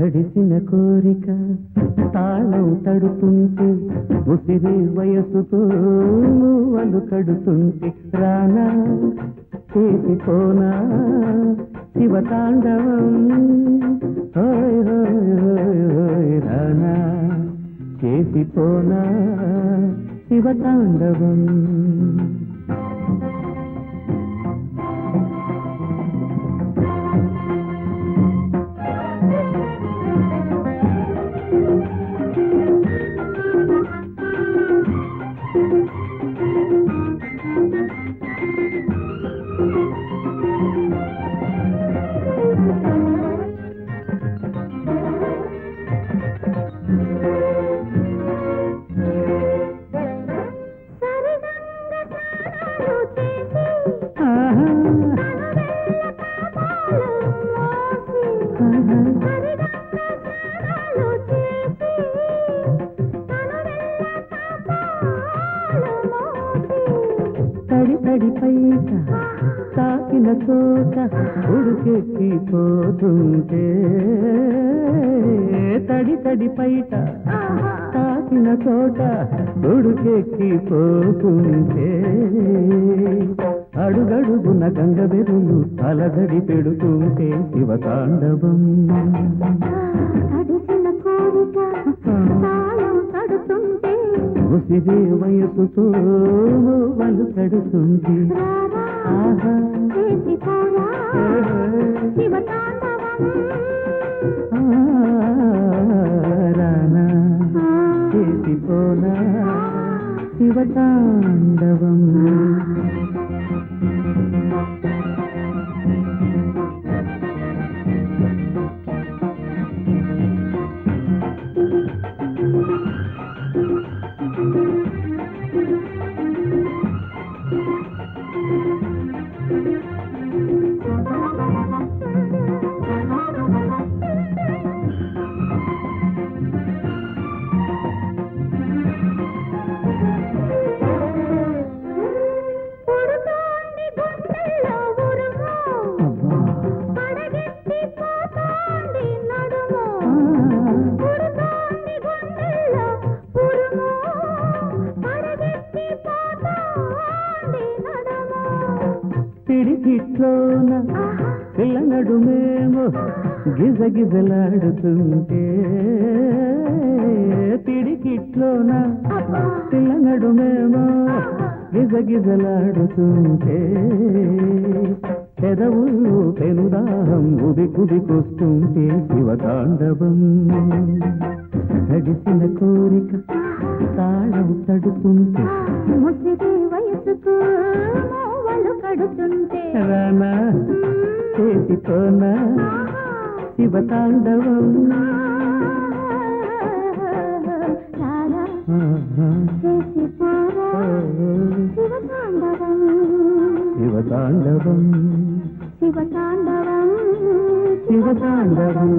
తడిసిన కోరిక తాళం తడుతుంటే ఉసిరి వయసుతో మూవలు కడుతుంటే రానా చేసిపోనా శివతాండవం హోయ్ హోయ్ హోయ్ హోయ్ రానా చేసిపోనా శివతాండవం తడి తడి పైట తాకిన చోట ఉడికెక్కిపోతుంటే తడి తడి పైట తాకిన చోట ఉడికెక్కిపోతుంటే అడుగడుగున గంగ బెరులు అలగడి పెడుతుంటే శివతాండవం ఉసిరి వయసుతో వాళ్ళు కడుతుంది రానా చేసిపోనా శివతాండవం పిడికిట్లోన పిల్ల నడుమేమో గిజగిజలాడుతుంటే పిడికిట్లోన పిల్ల నడుమేమో గిజగిజలాడుతుంటే పెదవులు పెనుదాహం ఉబి కుబికొస్తుంటే శివతాండవం తడిసిన కోరిక తాళం తడుతుంటే ముసిరి వయసుకు రానా చేసిపోనా శివతాండవం శివతాండవం శివతాండవం శివతాండవం